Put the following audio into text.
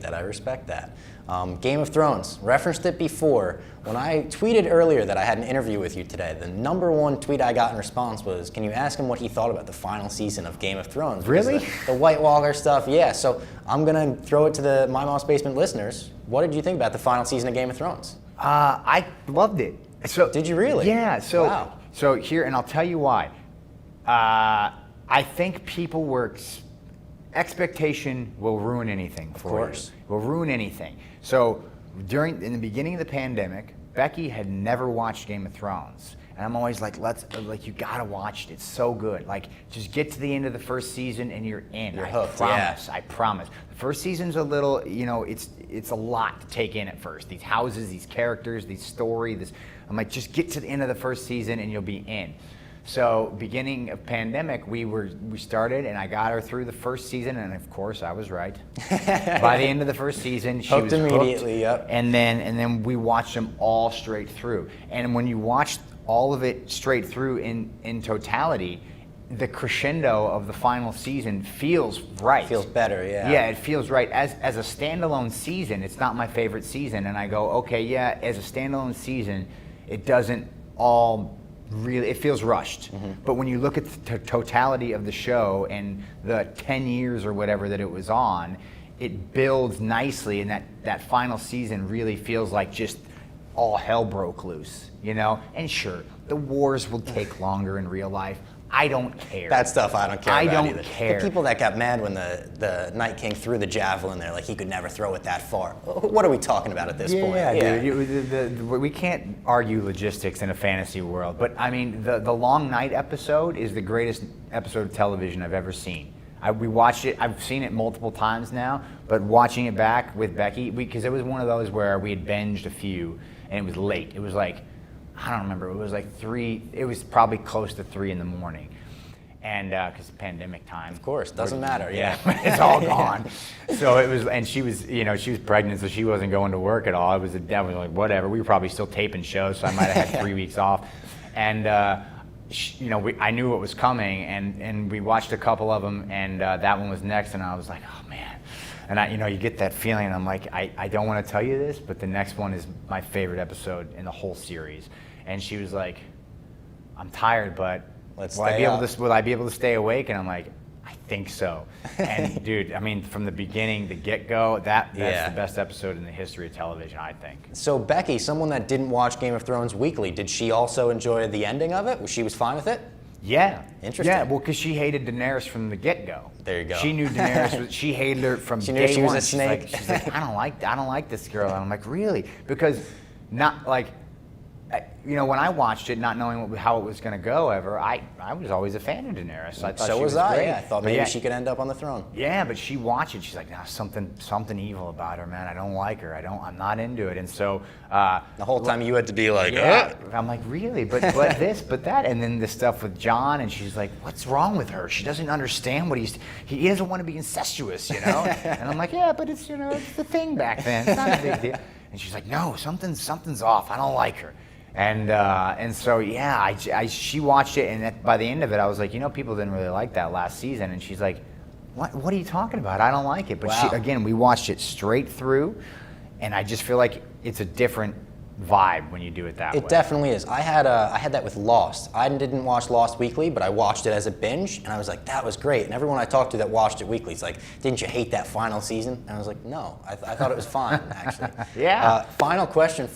that. I respect that. Game of Thrones, referenced it before. When I tweeted earlier that I had an interview with you today, the #1 tweet I got in response was, can you ask him what he thought about the final season of Game of Thrones? Really? The White Walker stuff, yeah. So I'm going to throw it to the My Mom's Basement listeners. What did you think about the final season of Game of Thrones? I loved it. So did you really? Yeah. So wow. So here, and I'll tell you why. I think people were expectation will ruin anything for you. Of course. Will ruin anything. So in the beginning of the pandemic, Becky had never watched Game of Thrones. And I'm always like, you gotta watch it. It's so good. Like, just get to the end of the first season and you're in. You're hooked. Promise. Yeah. I promise. The first season's a little, it's a lot to take in at first. These houses, these characters, these story. I'm like, just get to the end of the first season and you'll be in. So beginning of pandemic, we started, and I got her through the first season, and of course I was right. By the end of the first season, she was hooked immediately. Yep. And then we watched them all straight through. And when you watch all of it straight through in totality, the crescendo of the final season feels right. Feels better, yeah. Yeah, it feels right. As a standalone season, it's not my favorite season, and I go, okay, yeah, as a standalone season, it doesn't all really, it feels rushed. Mm-hmm. But when you look at the totality of the show and the 10 years or whatever that it was on, it builds nicely, and that final season really feels like just all hell broke loose, And sure, the wars will take longer in real life. I don't care. That stuff I don't care about I don't either. care. The people that got mad when the Night King threw the javelin there, like he could never throw it that far. What are we talking about at this point? Yeah, dude. We can't argue logistics in a fantasy world. But, I mean, the Long Night episode is the greatest episode of television I've ever seen. We watched it. I've seen it multiple times now. But watching it back with Becky, because it was one of those where we had binged a few, and it was late. It was like, I don't remember, it was like 3, it was probably close to 3 in the morning. And because pandemic time. Of course, doesn't matter, yeah. It's all gone. So it was, and she was pregnant, so she wasn't going to work at all. It was definitely like, whatever. We were probably still taping shows, so I might have had 3 weeks off. And, I knew what was coming, and we watched a couple of them, and that one was next, and I was like, oh man. And you get that feeling, and I'm like, I don't want to tell you this, but the next one is my favorite episode in the whole series. And she was like, I'm tired, but will I be able to stay awake? And I'm like, I think so. And dude, I mean, from the beginning, the get-go, that's the best episode in the history of television, I think. So Becky, someone that didn't watch Game of Thrones weekly, did she also enjoy the ending of it? She was fine with it? Yeah. Interesting. Yeah, well, because she hated Daenerys from the get-go. There you go. She knew Daenerys she hated her from day one. She knew she was a snake. She's like, I don't like this girl. And I'm like, really? Because not like, when I watched it, not knowing how it was going to go ever, I was always a fan of Daenerys. I thought so she was I. great. Yeah, I thought maybe she could end up on the throne. Yeah, but she watched it. She's like, nah, something evil about her, man. I don't like her. I'm not into it. And so the whole time you had to be like, I'm like, really? But this, but that, and then the stuff with Jon, and she's like, what's wrong with her? She doesn't understand what he doesn't want to be incestuous, And I'm like, yeah, but it's it's the thing back then. It's not a big deal. And she's like, no, something's off. I don't like her. And so she watched it, and by the end of it, I was like, people didn't really like that last season, and she's like, what are you talking about? I don't like it. But wow. We watched it straight through, and I just feel like it's a different vibe when you do it that way. It definitely is. I had that with Lost. I didn't watch Lost weekly, but I watched it as a binge, and I was like, that was great. And everyone I talked to that watched it weekly is like, didn't you hate that final season? And I was like, no, I thought it was fine, actually. Yeah. Final question.